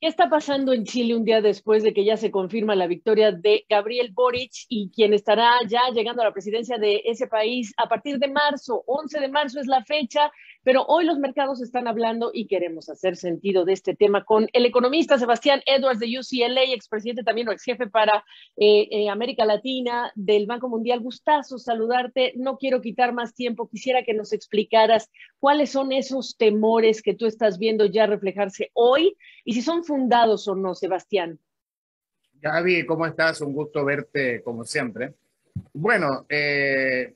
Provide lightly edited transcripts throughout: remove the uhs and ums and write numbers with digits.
¿Qué está pasando en Chile un día después de que ya se confirma la victoria de Gabriel Boric y quien estará ya llegando a la presidencia de ese país a partir de marzo? 11 de marzo es la fecha, pero hoy los mercados están hablando y queremos hacer sentido de este tema con el economista Sebastián Edwards de UCLA, expresidente también o ex jefe para América Latina del Banco Mundial. Gustazo saludarte. No quiero quitar más tiempo. Quisiera que nos explicaras cuáles son esos temores que tú estás viendo ya reflejarse hoy y si son fundados o no, Sebastián. Gaby, ¿cómo estás? Un gusto verte como siempre. Bueno, el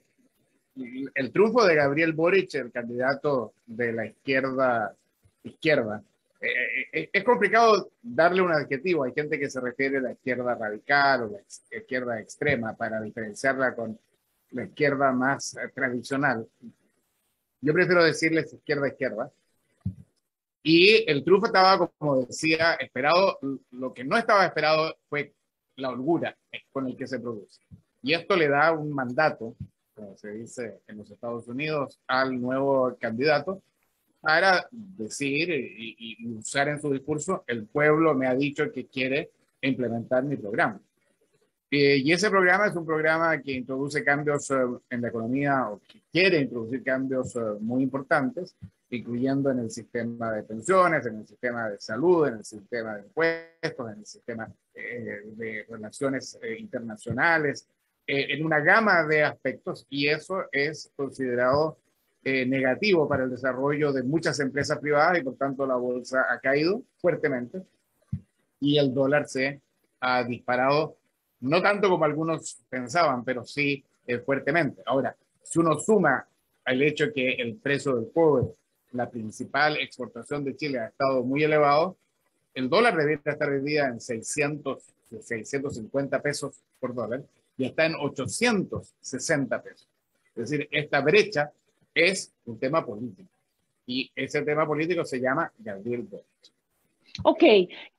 triunfo de Gabriel Boric, el candidato de la izquierda, es complicado darle un adjetivo. Hay gente que se refiere a la izquierda radical o la izquierda extrema para diferenciarla con la izquierda más tradicional. Yo prefiero decirles izquierda-izquierda. Y el triunfo estaba, como decía, esperado. Lo que no estaba esperado fue la holgura con el que se produce. Y esto le da un mandato, como se dice en los Estados Unidos, al nuevo candidato para decir y usar en su discurso: el pueblo me ha dicho que quiere implementar mi programa. Y ese programa es un programa que introduce cambios en la economía, o que quiere introducir cambios muy importantes, incluyendo en el sistema de pensiones, en el sistema de salud, en el sistema de impuestos, en el sistema de relaciones internacionales, en una gama de aspectos, y eso es considerado negativo para el desarrollo de muchas empresas privadas, y por tanto la bolsa ha caído fuertemente y el dólar se ha disparado, no tanto como algunos pensaban, pero sí fuertemente. Ahora, si uno suma al hecho que el precio del cobre, la principal exportación de Chile, ha estado muy elevado, el dólar debería estar hoy día en 650 pesos por dólar y está en 860 pesos. Es decir, esta brecha es un tema político, y ese tema político se llama Gabriel Boric. Ok,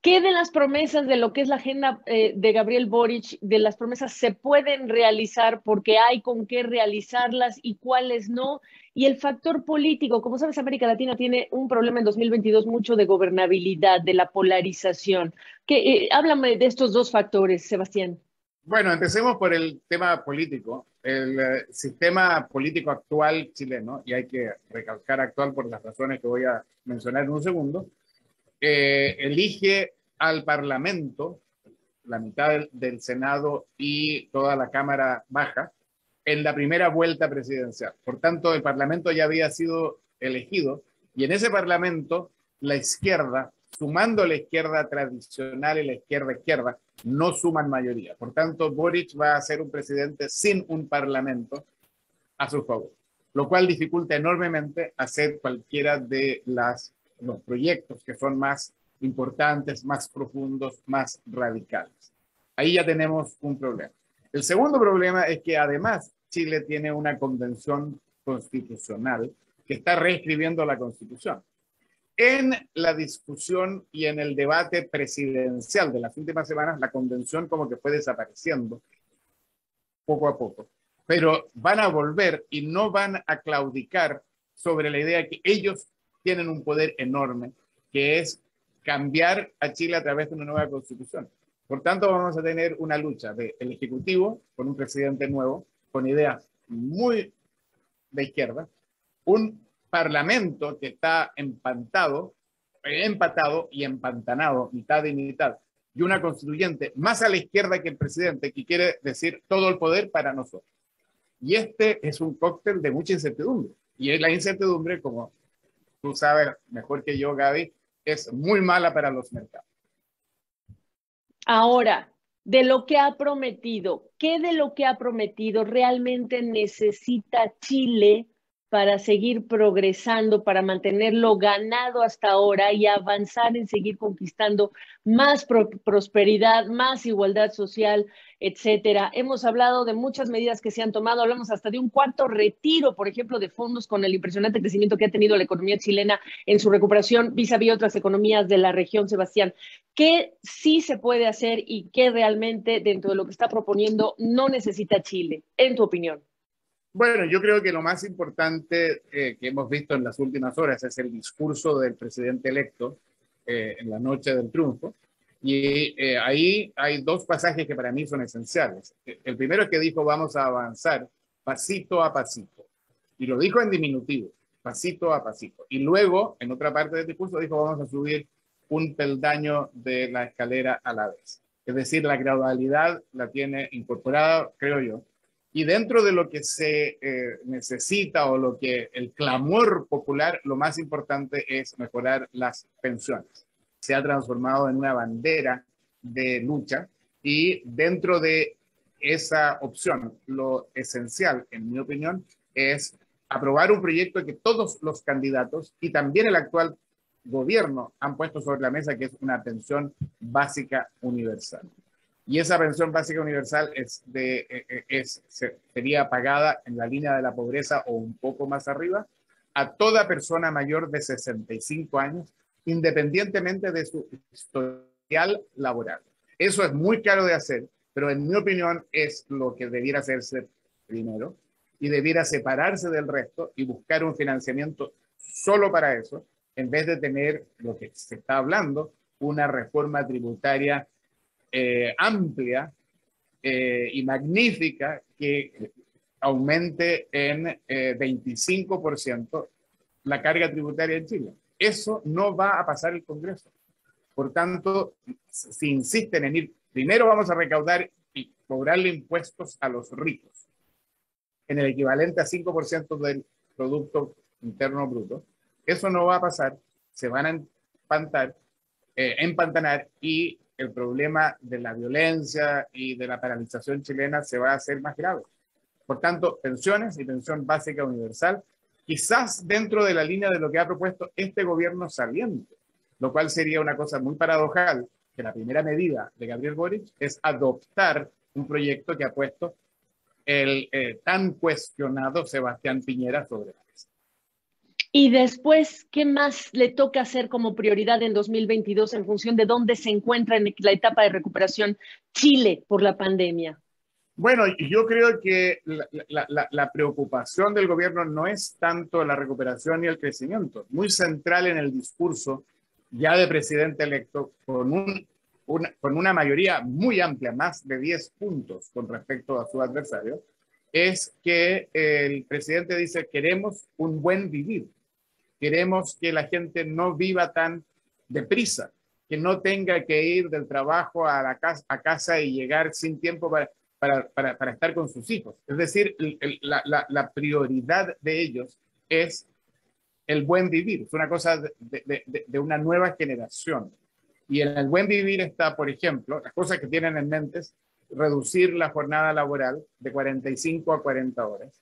¿qué de las promesas de lo que es la agenda de Gabriel Boric, de las promesas se pueden realizar porque hay con qué realizarlas y cuáles no? Y el factor político, como sabes, América Latina tiene un problema en 2022 mucho de gobernabilidad, de la polarización. Háblame de estos dos factores, Sebastián. Bueno, empecemos por el tema político. El sistema político actual chileno, y hay que recalcar actual por las razones que voy a mencionar en un segundo, elige al Parlamento, la mitad del Senado y toda la Cámara Baja, en la primera vuelta presidencial. Por tanto, el Parlamento ya había sido elegido, y en ese Parlamento la izquierda, sumando la izquierda tradicional y la izquierda, no suman mayoría. Por tanto, Boric va a ser un presidente sin un Parlamento a su favor, lo cual dificulta enormemente hacer cualquiera de los proyectos que son más importantes, más profundos, más radicales. Ahí ya tenemos un problema. El segundo problema es que además Chile tiene una convención constitucional que está reescribiendo la Constitución. En la discusión y en el debate presidencial de las últimas semanas, la convención como que fue desapareciendo poco a poco, pero van a volver y no van a claudicar sobre la idea que ellos tienen un poder enorme, que es cambiar a Chile a través de una nueva constitución. Por tanto, vamos a tener una lucha del Ejecutivo con un presidente nuevo, con ideas muy de izquierda, un Parlamento que está empatado y empantanado, mitad y mitad, y una constituyente más a la izquierda que el presidente, que quiere decir todo el poder para nosotros. Y este es un cóctel de mucha incertidumbre. Y la incertidumbre, como tú sabes mejor que yo, Gaby, es muy mala para los mercados. Ahora, de lo que ha prometido, ¿qué de lo que ha prometido realmente necesita Chile para seguir progresando, para mantenerlo ganado hasta ahora y avanzar en seguir conquistando más prosperidad, más igualdad social, etcétera? Hemos hablado de muchas medidas que se han tomado, hablamos hasta de un cuarto retiro, por ejemplo, de fondos con el impresionante crecimiento que ha tenido la economía chilena en su recuperación vis a vis otras economías de la región, Sebastián. ¿Qué sí se puede hacer y qué realmente dentro de lo que está proponiendo no necesita Chile, en tu opinión? Bueno, yo creo que lo más importante que hemos visto en las últimas horas es el discurso del presidente electo, en la noche del triunfo. Y ahí hay dos pasajes que para mí son esenciales. El primero es que dijo, vamos a avanzar pasito a pasito. Y lo dijo en diminutivo, pasito a pasito. Y luego, en otra parte del discurso, dijo, vamos a subir un peldaño de la escalera a la vez. Es decir, la gradualidad la tiene incorporada, creo yo. Y dentro de lo que se necesita o lo que el clamor popular, lo más importante es mejorar las pensiones. Se ha transformado en una bandera de lucha y dentro de esa opción, lo esencial, en mi opinión, es aprobar un proyecto que todos los candidatos y también el actual gobierno han puesto sobre la mesa, que es una pensión básica universal. Y esa pensión básica universal sería pagada en la línea de la pobreza o un poco más arriba a toda persona mayor de 65 años, independientemente de su historial laboral. Eso es muy caro de hacer, pero en mi opinión es lo que debiera hacerse primero y debiera separarse del resto y buscar un financiamiento solo para eso, en vez de tener lo que se está hablando, una reforma tributaria amplia y magnífica que aumente en 25% la carga tributaria en Chile. Eso no va a pasar el Congreso. Por tanto, si insisten en ir, primero vamos a recaudar y cobrarle impuestos a los ricos, en el equivalente a 5% del Producto Interno Bruto. Eso no va a pasar, se van a empantanar y el problema de la violencia y de la paralización chilena se va a hacer más grave. Por tanto, pensiones y pensión básica universal, quizás dentro de la línea de lo que ha propuesto este gobierno saliente, lo cual sería una cosa muy paradojal, que la primera medida de Gabriel Boric es adoptar un proyecto que ha puesto el tan cuestionado Sebastián Piñera sobre la mesa. Y después, ¿qué más le toca hacer como prioridad en 2022 en función de dónde se encuentra en la etapa de recuperación Chile por la pandemia? Bueno, yo creo que la preocupación del gobierno no es tanto la recuperación y el crecimiento, muy central en el discurso ya de presidente electo, con una mayoría muy amplia, más de 10 puntos con respecto a su adversario, es que el presidente dice, queremos un buen vivir, queremos que la gente no viva tan deprisa, que no tenga que ir del trabajo a casa y llegar sin tiempo para estar con sus hijos. Es decir, la prioridad de ellos es el buen vivir, es una cosa de una nueva generación. Y en el buen vivir está, por ejemplo, las cosas que tienen en mente es reducir la jornada laboral de 45 a 40 horas,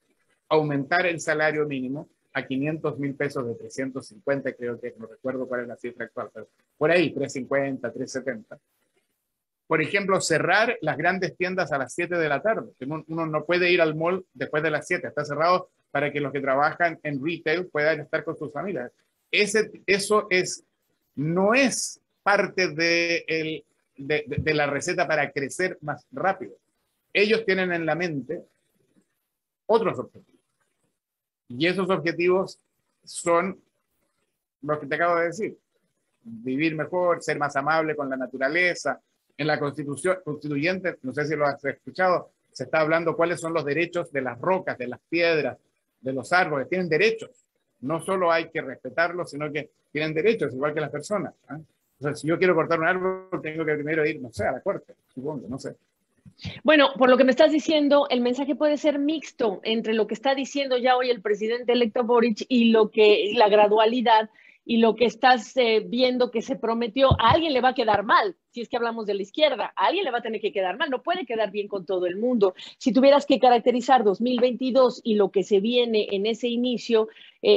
aumentar el salario mínimo a 500,000 pesos de 350, creo que no recuerdo cuál es la cifra actual, pero por ahí, 350, 370. Por ejemplo, cerrar las grandes tiendas a las 7 de la tarde. Uno no puede ir al mall después de las 7, está cerrado para que los que trabajan en retail puedan estar con sus familias. Eso no es parte de la receta para crecer más rápido. Ellos tienen en la mente otros objetivos. Y esos objetivos son los que te acabo de decir. Vivir mejor, ser más amable con la naturaleza. En la Constitución constituyente, no sé si lo has escuchado, se está hablando cuáles son los derechos de las rocas, de las piedras, de los árboles. Tienen derechos. No solo hay que respetarlos, sino que tienen derechos, igual que las personas. O sea, si yo quiero cortar un árbol, tengo que primero ir, no sé, a la corte, supongo, no sé. Bueno, por lo que me estás diciendo, el mensaje puede ser mixto entre lo que está diciendo ya hoy el presidente electo Boric y la gradualidad y lo que estás viendo que se prometió. A alguien le va a quedar mal, si es que hablamos de la izquierda, a alguien le va a tener que quedar mal, no puede quedar bien con todo el mundo. Si tuvieras que caracterizar 2022 y lo que se viene en ese inicio,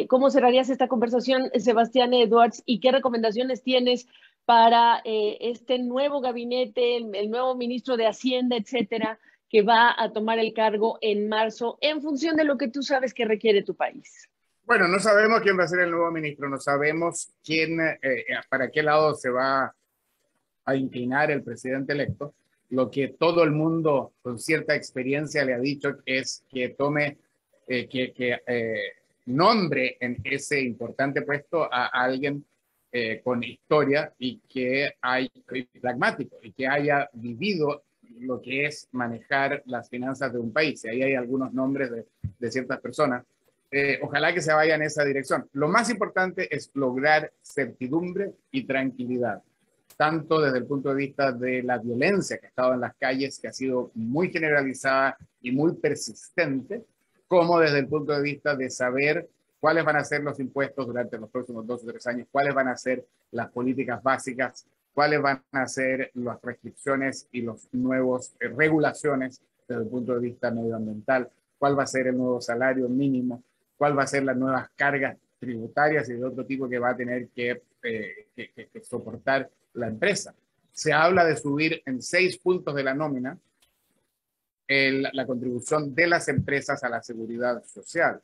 ¿cómo cerrarías esta conversación, Sebastián Edwards? ¿Y qué recomendaciones tienes para este nuevo gabinete, el nuevo ministro de Hacienda, etcétera, que va a tomar el cargo en marzo en función de lo que tú sabes que requiere tu país? Bueno, no sabemos quién va a ser el nuevo ministro, no sabemos para qué lado se va a inclinar el presidente electo. Lo que todo el mundo con cierta experiencia le ha dicho es que tome, nombre en ese importante puesto a alguien con historia y que hay pragmático y que haya vivido lo que es manejar las finanzas de un país. Y ahí hay algunos nombres de ciertas personas. Ojalá que se vaya en esa dirección. Lo más importante es lograr certidumbre y tranquilidad, tanto desde el punto de vista de la violencia que ha estado en las calles, que ha sido muy generalizada y muy persistente, como desde el punto de vista de saber cuáles van a ser los impuestos durante los próximos 2 o 3 años, cuáles van a ser las políticas básicas, cuáles van a ser las restricciones y los nuevos regulaciones desde el punto de vista medioambiental, cuál va a ser el nuevo salario mínimo, cuál va a ser las nuevas cargas tributarias y de otro tipo que va a tener que soportar la empresa. Se habla de subir en 6 puntos de la nómina la contribución de las empresas a la seguridad social.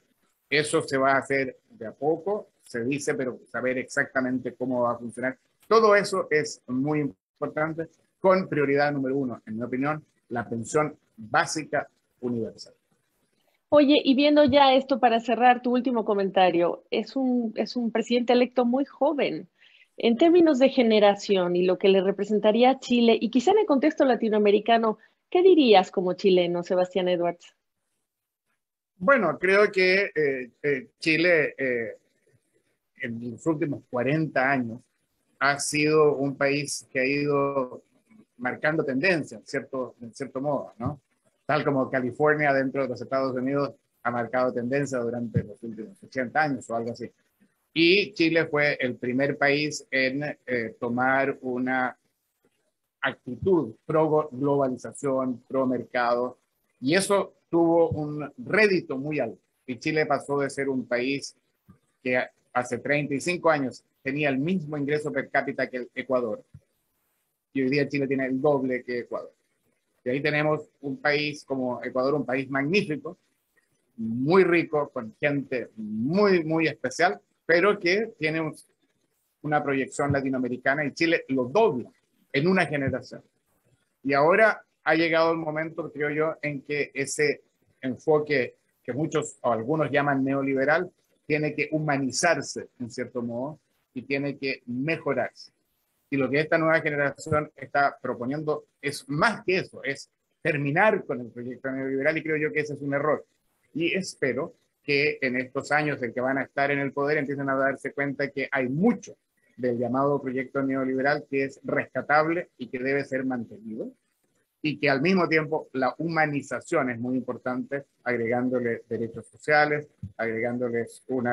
Eso se va a hacer de a poco, se dice, pero saber exactamente cómo va a funcionar. Todo eso es muy importante, con prioridad número 1, en mi opinión, la pensión básica universal. Oye, y viendo ya esto para cerrar tu último comentario, es un presidente electo muy joven. En términos de generación y lo que le representaría a Chile, y quizá en el contexto latinoamericano, ¿qué dirías como chileno, Sebastián Edwards? Bueno, creo que Chile en los últimos 40 años ha sido un país que ha ido marcando tendencia, en cierto modo, ¿no? Tal como California dentro de los Estados Unidos ha marcado tendencia durante los últimos 80 años o algo así. Y Chile fue el primer país en tomar una actitud pro globalización, pro mercado, y eso tuvo un rédito muy alto. Y Chile pasó de ser un país que hace 35 años tenía el mismo ingreso per cápita que el Ecuador, y hoy día Chile tiene el doble que Ecuador. Y ahí tenemos un país como Ecuador, un país magnífico, muy rico, con gente muy, muy especial, pero que tiene una proyección latinoamericana, y Chile lo dobla en una generación. Y ahora ha llegado el momento, creo yo, en que ese enfoque que muchos o algunos llaman neoliberal tiene que humanizarse en cierto modo y tiene que mejorarse. Y lo que esta nueva generación está proponiendo es más que eso, es terminar con el proyecto neoliberal, y creo yo que ese es un error. Y espero que en estos años en que van a estar en el poder empiecen a darse cuenta que hay mucho del llamado proyecto neoliberal que es rescatable y que debe ser mantenido, y que al mismo tiempo la humanización es muy importante, agregándole derechos sociales, agregándoles un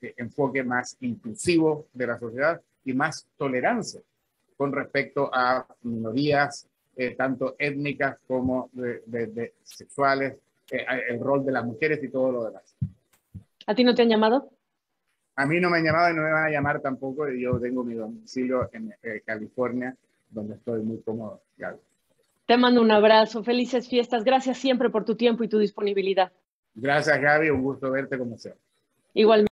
enfoque más inclusivo de la sociedad y más tolerancia con respecto a minorías, tanto étnicas como de sexuales, el rol de las mujeres y todo lo demás. ¿A ti no te han llamado? A mí no me han llamado y no me van a llamar tampoco. Yo tengo mi domicilio en California, donde estoy muy cómodo. Te mando un abrazo, felices fiestas, gracias siempre por tu tiempo y tu disponibilidad. Gracias, Gaby, un gusto verte como sea. Igualmente.